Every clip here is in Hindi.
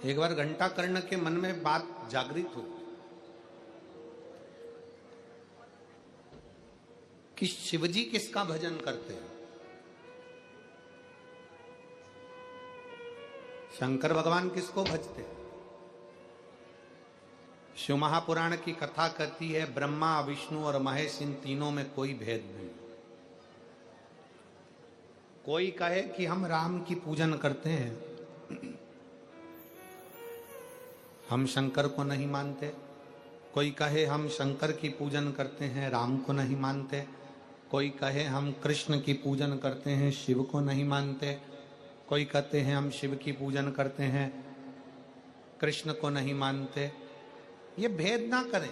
एक बार घंटा कर्ण के मन में बात जागृत हुई कि शिवजी किसका भजन करते हैं। शंकर भगवान किसको भजते हैं। शिव महापुराण की कथा कहती है ब्रह्मा विष्णु और महेश इन तीनों में कोई भेद नहीं। कोई कहे कि हम राम की पूजन करते हैं, हम शंकर को नहीं मानते। कोई कहे हम शंकर की पूजन करते हैं, राम को नहीं मानते। कोई कहे हम कृष्ण की पूजन करते हैं, शिव को नहीं मानते। कोई कहते हैं हम शिव की पूजन करते हैं, कृष्ण को नहीं मानते। ये भेद ना करें।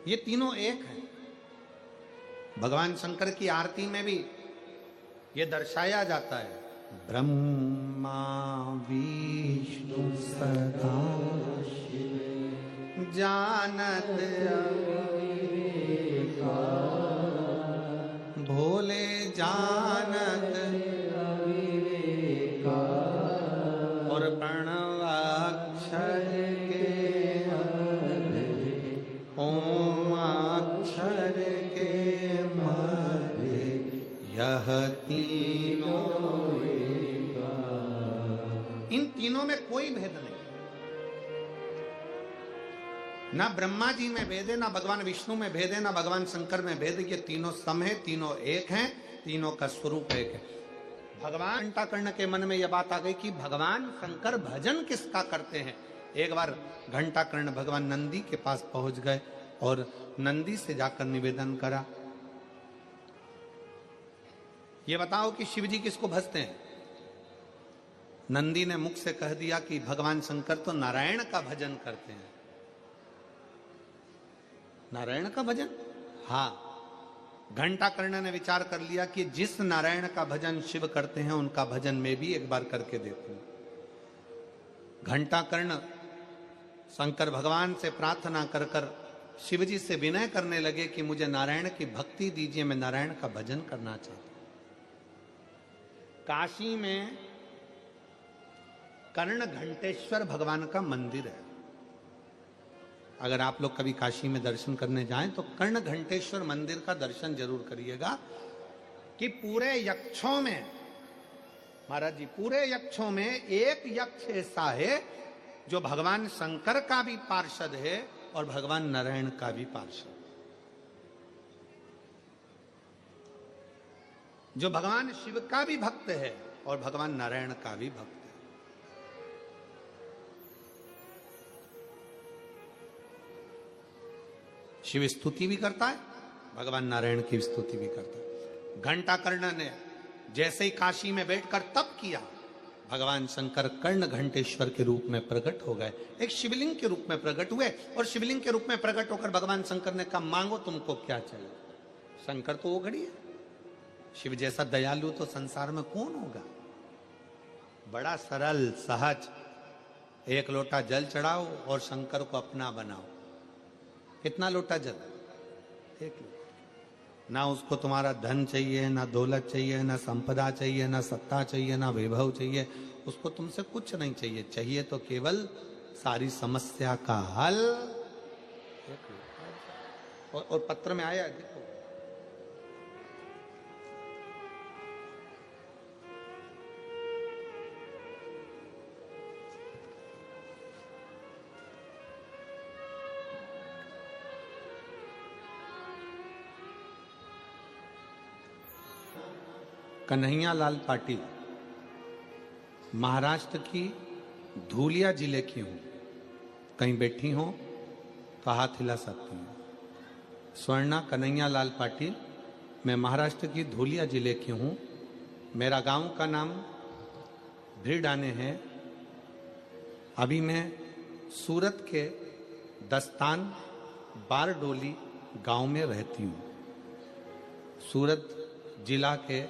ये तीनों एक हैं। भगवान शंकर की आरती में भी ये दर्शाया जाता है ब्रह्मा विष्णु सदा शिव जानत भोले जानत और प्रणवाक्षर के ओम अक्षर के मध्य यह तीनों। इन तीनों में कोई भेद नहीं। ना ब्रह्मा जी में भेद है, ना भगवान विष्णु में भेद है, ना भगवान शंकर में भेद है। ये तीनों सम है, तीनों एक हैं, तीनों का स्वरूप एक है। भगवान घंटा कर्ण के मन में यह बात आ गई कि भगवान शंकर भजन किसका करते हैं। एक बार घंटा कर्ण भगवान नंदी के पास पहुंच गए और नंदी से जाकर निवेदन करा, ये बताओ कि शिवजी किसको भजते हैं। नंदी ने मुख से कह दिया कि भगवान शंकर तो नारायण का भजन करते हैं। नारायण का भजन? हाँ। घंटा कर्ण ने विचार कर लिया कि जिस नारायण का भजन शिव करते हैं उनका भजन मैं भी एक बार करके देखूं। घंटा कर्ण शंकर भगवान से प्रार्थना कर कर शिवजी से विनय करने लगे कि मुझे नारायण की भक्ति दीजिए, मैं नारायण का भजन करना चाहता हूं। काशी में कर्ण घंटेश्वर भगवान का मंदिर है। अगर आप लोग कभी काशी में दर्शन करने जाएं तो कर्ण घंटेश्वर मंदिर का दर्शन जरूर करिएगा कि पूरे यक्षों में, महाराज जी, पूरे यक्षों में एक यक्ष ऐसा है जो भगवान शंकर का भी पार्षद है और भगवान नारायण का भी पार्षद, जो भगवान शिव का भी भक्त है और भगवान नारायण का भी भक्त है। शिव स्तुति भी करता है, भगवान नारायण की स्तुति भी करता है। घंटा कर्ण ने जैसे ही काशी में बैठकर तप किया, भगवान शंकर कर्ण घंटेश्वर के रूप में प्रकट हो गए, एक शिवलिंग के रूप में प्रकट हुए। और शिवलिंग के रूप में प्रकट होकर भगवान शंकर ने कहा, मांगो तुमको क्या चाहिए। शंकर तो वो घड़ी है, शिव जैसा दयालु तो संसार में कौन होगा। बड़ा सरल सहज, एक लोटा जल चढ़ाओ और शंकर को अपना बनाओ। कितना लोटा जल? एक लोटा। ना उसको तुम्हारा धन चाहिए, ना दौलत चाहिए, ना संपदा चाहिए, ना सत्ता चाहिए, ना वैभव चाहिए। उसको तुमसे कुछ नहीं चाहिए। चाहिए तो केवल सारी समस्या का हल। और पत्र में आया, देखो, कन्हैया लाल पाटिल, महाराष्ट्र की धूलिया जिले की हूँ। कहीं बैठी हो तो हाथ हिला सकती हूँ। स्वर्णा कन्हैया लाल पाटिल, मैं महाराष्ट्र की धूलिया जिले की हूँ। मेरा गांव का नाम भिरडाने है। अभी मैं सूरत के दस्तान बारडोली गांव में रहती हूँ। सूरत जिला के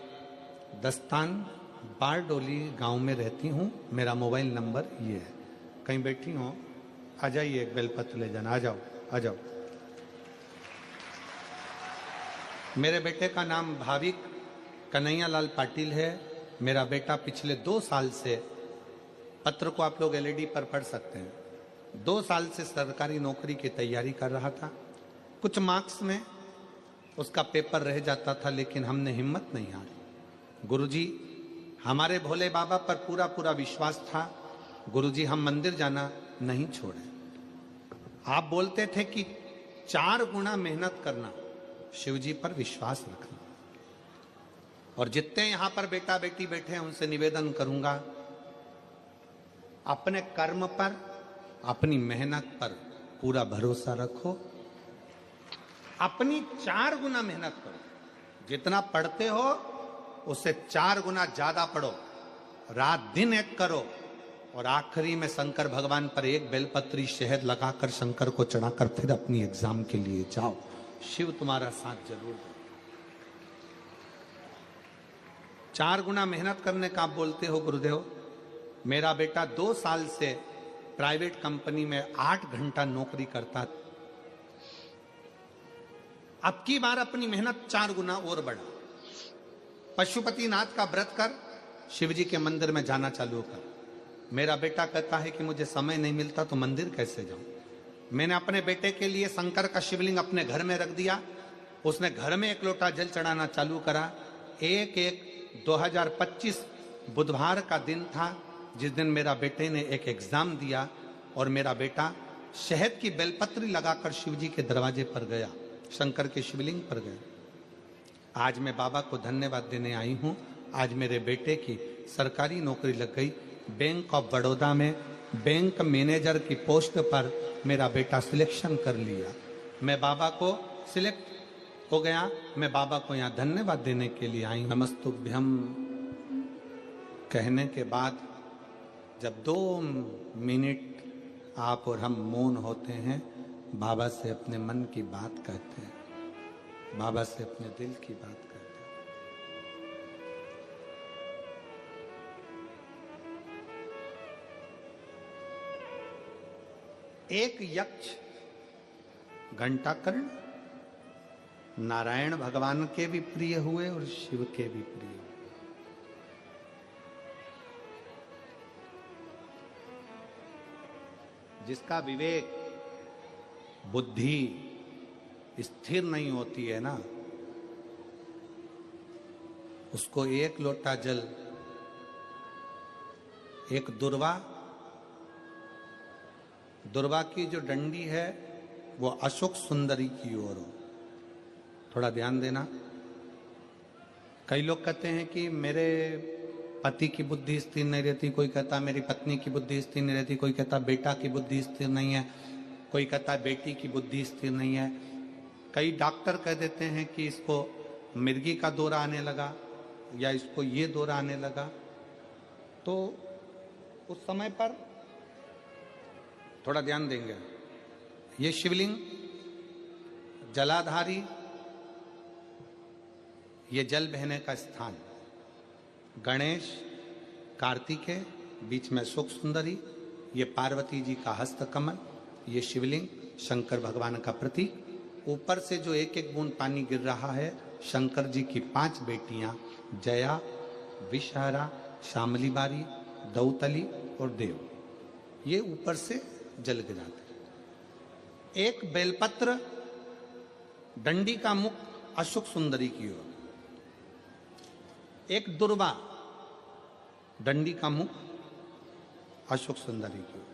दस्तान बारडोली गांव में रहती हूँ। मेरा मोबाइल नंबर ये है। कहीं बैठी हो, आ जाइए, एक बेलपत्र ले जाना। आ जाओ, आ जाओ। मेरे बेटे का नाम भाविक कन्हैया लाल पाटिल है। मेरा बेटा पिछले 2 साल से, पत्र को आप लोग एलईडी पर पढ़ सकते हैं, 2 साल से सरकारी नौकरी की तैयारी कर रहा था। कुछ मार्क्स में उसका पेपर रह जाता था, लेकिन हमने हिम्मत नहीं हारी। गुरुजी, हमारे भोले बाबा पर पूरा पूरा विश्वास था। गुरुजी, हम मंदिर जाना नहीं छोड़े। आप बोलते थे कि 4 गुना मेहनत करना, शिव जी पर विश्वास रखना। और जितने यहां पर बेटा बेटी बैठे हैं उनसे निवेदन करूंगा, अपने कर्म पर, अपनी मेहनत पर पूरा भरोसा रखो। अपनी 4 गुना मेहनत करो। जितना पढ़ते हो उससे 4 गुना ज्यादा पढ़ो। रात दिन एक करो। और आखिरी में शंकर भगवान पर एक बेलपत्री शहद लगाकर शंकर को चढ़ाकर फिर अपनी एग्जाम के लिए जाओ। शिव तुम्हारा साथ जरूर दे। 4 गुना मेहनत करने का आप बोलते हो गुरुदेव। मेरा बेटा 2 साल से प्राइवेट कंपनी में 8 घंटा नौकरी करता। अब की बार अपनी मेहनत 4 गुना और बढ़ा। पशुपतिनाथ का व्रत कर, शिव जी के मंदिर में जाना चालू कर। मेरा बेटा कहता है कि मुझे समय नहीं मिलता तो मंदिर कैसे जाऊं। मैंने अपने बेटे के लिए शंकर का शिवलिंग अपने घर में रख दिया। उसने घर में 1 लोटा जल चढ़ाना चालू करा। 1/1/2025 बुधवार का दिन था, जिस दिन मेरा बेटे ने एक एग्जाम दिया। और मेरा बेटा शहद की बेलपत्री लगाकर शिव जी के दरवाजे पर गया, शंकर के शिवलिंग पर गया। आज मैं बाबा को धन्यवाद देने आई हूं। आज मेरे बेटे की सरकारी नौकरी लग गई। बैंक ऑफ बड़ौदा में बैंक मैनेजर की पोस्ट पर मेरा बेटा सिलेक्शन कर लिया। मैं बाबा को सिलेक्ट हो गया। मैं बाबा को यहाँ धन्यवाद देने के लिए आई। नमस्तुभ्यम कहने के बाद जब 2 मिनट आप और हम मौन होते हैं, बाबा से अपने मन की बात कहते हैं, बाबा से अपने दिल की बात कहते हैं। एक यक्ष घंटाकर्ण नारायण भगवान के भी प्रिय हुए और शिव के भी प्रिय हुए। जिसका विवेक, बुद्धि स्थिर नहीं होती है ना, उसको 1 लोटा जल, एक दुर्वा की जो डंडी है वो अशोक सुंदरी की ओर हो। थोड़ा ध्यान देना। कई लोग कहते हैं कि मेरे पति की बुद्धि स्थिर नहीं रहती, कोई कहता मेरी पत्नी की बुद्धि स्थिर नहीं रहती, कोई कहता बेटा की बुद्धि स्थिर नहीं है, कोई कहता बेटी की बुद्धि स्थिर नहीं है। कई डॉक्टर कह देते हैं कि इसको मिर्गी का दौरा आने लगा या इसको ये दौरा आने लगा। तो उस समय पर थोड़ा ध्यान देंगे। ये शिवलिंग जलाधारी, ये जल बहने का स्थान, गणेश कार्तिकेय, बीच में अशोक सुंदरी, ये पार्वती जी का हस्त कमल, ये शिवलिंग शंकर भगवान का प्रतीक। ऊपर से जो 1-1 बूंद पानी गिर रहा है, शंकर जी की 5 बेटियां जया, विषहरा, शामली बारी, दौतली और देव, ये ऊपर से जल गिराते। एक बेलपत्र, डंडी का मुख अशोक सुंदरी की ओर, एक दुर्वा, डंडी का मुख अशोक सुंदरी की ओर,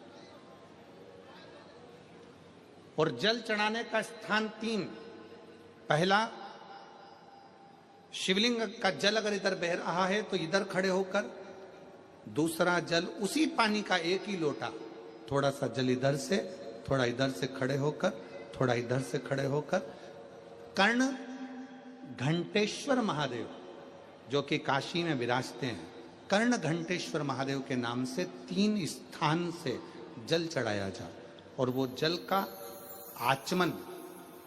और जल चढ़ाने का स्थान 3। पहला, शिवलिंग का जल अगर इधर बह रहा है तो इधर खड़े होकर, दूसरा जल उसी पानी का 1 ही लोटा, थोड़ा सा जल इधर से, थोड़ा इधर से खड़े होकर, थोड़ा इधर से खड़े होकर, कर्ण घंटेश्वर महादेव जो कि काशी में विराजते हैं, कर्ण घंटेश्वर महादेव के नाम से 3 स्थान से जल चढ़ाया जाए। और वो जल का आचमन,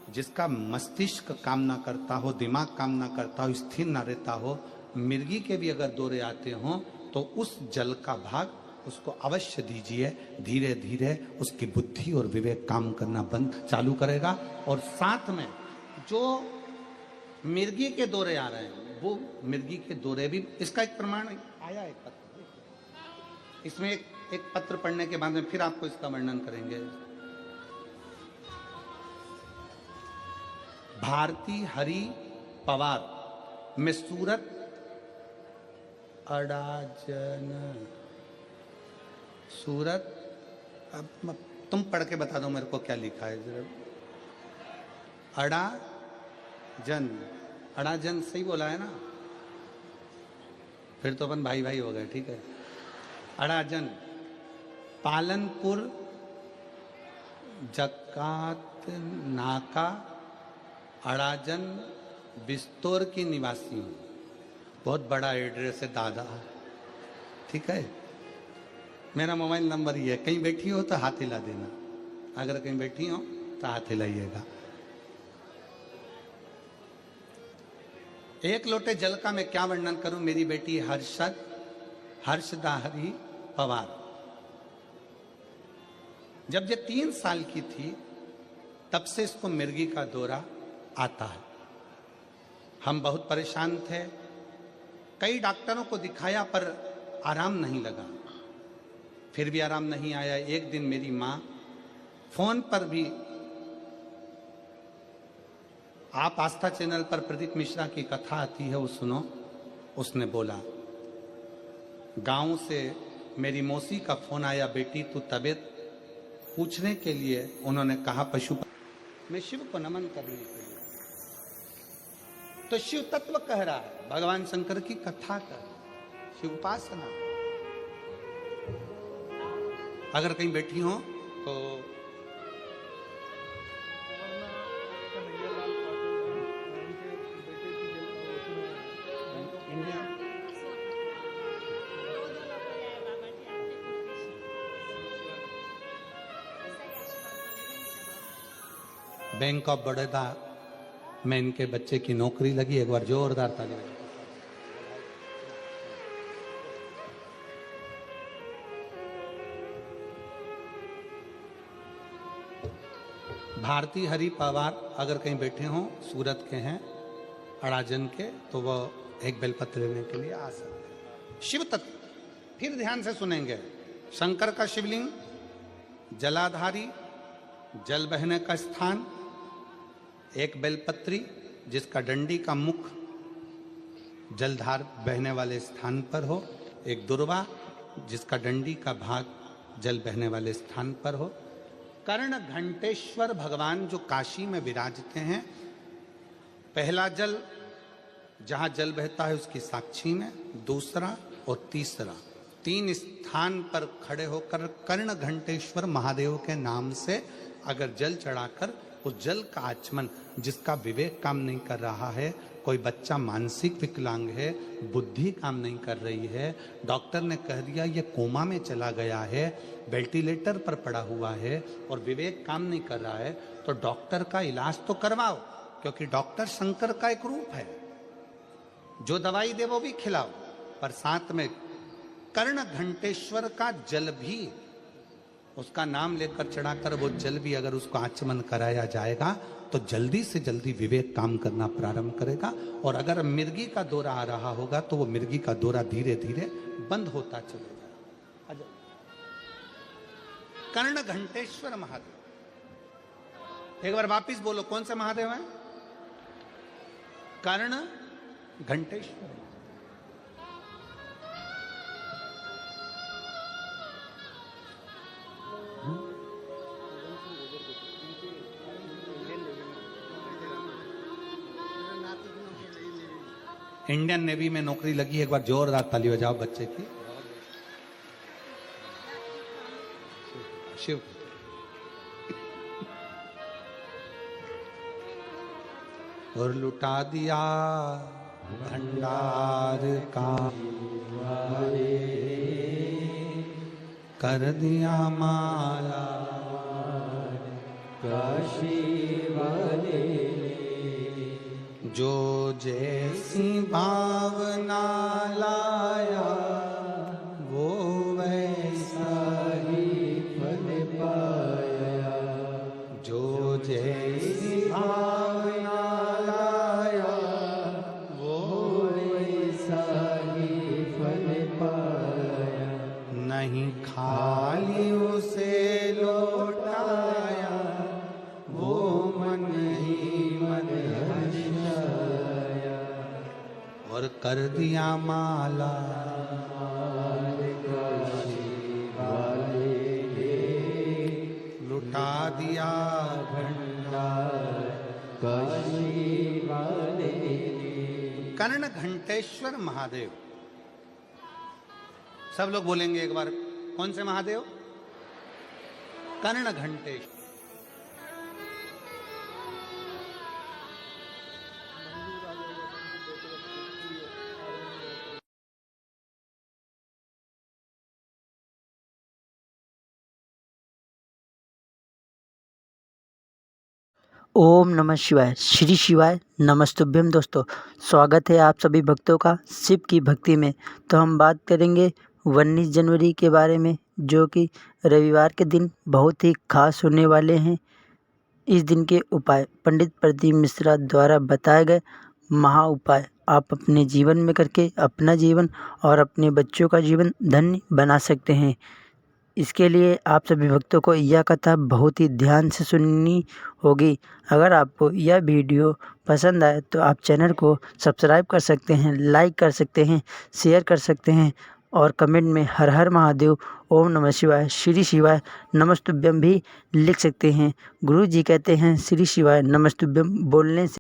जिसका मस्तिष्क कामना करता हो, दिमाग कामना करता हो, स्थिर ना रहता हो, मिर्गी के भी अगर दौरे आते हों तो उस जल का भाग उसको अवश्य दीजिए। धीरे धीरे उसकी बुद्धि और विवेक काम करना बंद चालू करेगा। और साथ में जो मिर्गी के दौरे आ रहे हैं, वो मिर्गी के दौरे भी, इसका एक प्रमाण आया एक पत्र, इसमें एक पत्र पढ़ने के बाद में फिर आपको इसका वर्णन करेंगे। भारती हरि पवार में सूरत अड़ाजन, सूरत, अब तुम पढ़ के बता दो मेरे को क्या लिखा है जरा। अड़ाजन, अड़ाजन सही बोला है ना? फिर तो अपन भाई भाई हो गए, ठीक है। अड़ाजन, पालनपुर जकात नाका अड़ाजन बिस्तौर की निवासी हूँ। बहुत बड़ा एड्रेस है दादा, ठीक है। मेरा मोबाइल नंबर ये है, कहीं बैठी हो तो हाथ हिला देना, अगर कहीं बैठी हो तो हाथ हिलाइएगा। एक लोटे जल का मैं क्या वर्णन करूं, मेरी बेटी हर्षदा हरि पवार, जब ये 3 साल की थी तब से इसको मिर्गी का दौरा आता है। हम बहुत परेशान थे, कई डॉक्टरों को दिखाया पर आराम नहीं लगा, फिर भी आराम नहीं आया। एक दिन मेरी माँ फोन पर भी, आप आस्था चैनल पर प्रदीप मिश्रा की कथा आती है वो सुनो, उसने बोला गांव से मेरी मौसी का फोन आया, बेटी तू तबीयत पूछने के लिए। उन्होंने कहा पशु मैं शिव को नमन करने के लिए, तो शिव तत्व कह रहा है, भगवान शंकर की कथा कर, शिव उपासना। अगर कहीं बैठी हो तो बैंक ऑफ बड़ौदा में इनके बच्चे की नौकरी लगी। एक बार जोरदार ताली। भारती हरि पवार अगर कहीं बैठे हों, सूरत के हैं, अड़ाजन के, तो वह एक बेलपत्र लेने के लिए आ सकते हैं। शिव तत्व फिर ध्यान से सुनेंगे। शंकर का शिवलिंग, जलाधारी, जल बहने का स्थान, एक बेलपत्री जिसका डंडी का मुख जलधार बहने वाले स्थान पर हो, एक दुर्वा जिसका डंडी का भाग जल बहने वाले स्थान पर हो। कर्ण घंटेश्वर भगवान जो काशी में विराजते हैं, पहला जल जहां जल बहता है उसकी साक्षी में, दूसरा और तीसरा, 3 स्थान पर खड़े होकर कर्ण घंटेश्वर महादेव के नाम से अगर जल चढ़ाकर उस जल का आचमन, जिसका विवेक काम नहीं कर रहा है, कोई बच्चा मानसिक विकलांग है, बुद्धि काम नहीं कर रही है, डॉक्टर ने कह दिया ये कोमा में चला गया है, वेंटिलेटर पर पड़ा हुआ है और विवेक काम नहीं कर रहा है, तो डॉक्टर का इलाज तो करवाओ, क्योंकि डॉक्टर शंकर का एक रूप है। जो दवाई दे वो भी खिलाओ, पर साथ में कर्ण घंटेश्वर का जल भी, उसका नाम लेकर चढ़ाकर वो जल भी अगर उसको आचमन कराया जाएगा तो जल्दी से जल्दी विवेक काम करना प्रारंभ करेगा। और अगर मिर्गी का दौरा आ रहा होगा तो वो मिर्गी का दौरा धीरे धीरे बंद होता चलेगा। कर्ण घंटेश्वर महादेव, एक बार वापिस बोलो, कौन से महादेव हैं? कर्ण घंटेश्वर। इंडियन नेवी में नौकरी लगी, एक बार जोरदार ताली बजाओ बच्चे की। शिव और लुटा दिया भंडार का, कर दिया माला काशी वाले, जो जैसी भावना लाया वो वैसा ही फल पाया, जो जैसी भावना लाया कर दिया माला। लुटा दिया कर्ण घंटेश्वर महादेव। सब लोग बोलेंगे एक बार, कौन से महादेव? कर्ण घंटेश्वर। ओम नमः शिवाय। श्री शिवाय नमस्तुभ्यम। दोस्तों, स्वागत है आप सभी भक्तों का शिव की भक्ति में। तो हम बात करेंगे 19 जनवरी के बारे में, जो कि रविवार के दिन बहुत ही खास होने वाले हैं। इस दिन के उपाय पंडित प्रदीप मिश्रा द्वारा बताए गए महा उपाय आप अपने जीवन में करके अपना जीवन और अपने बच्चों का जीवन धन्य बना सकते हैं। इसके लिए आप सभी भक्तों को यह कथा बहुत ही ध्यान से सुननी होगी। अगर आपको यह वीडियो पसंद आए तो आप चैनल को सब्सक्राइब कर सकते हैं, लाइक कर सकते हैं, शेयर कर सकते हैं और कमेंट में हर हर महादेव, ओम नमः शिवाय, श्री शिवाय नमस्तुभ्यम भी लिख सकते हैं। गुरु जी कहते हैं श्री शिवाय नमस्तुभ्यम बोलने से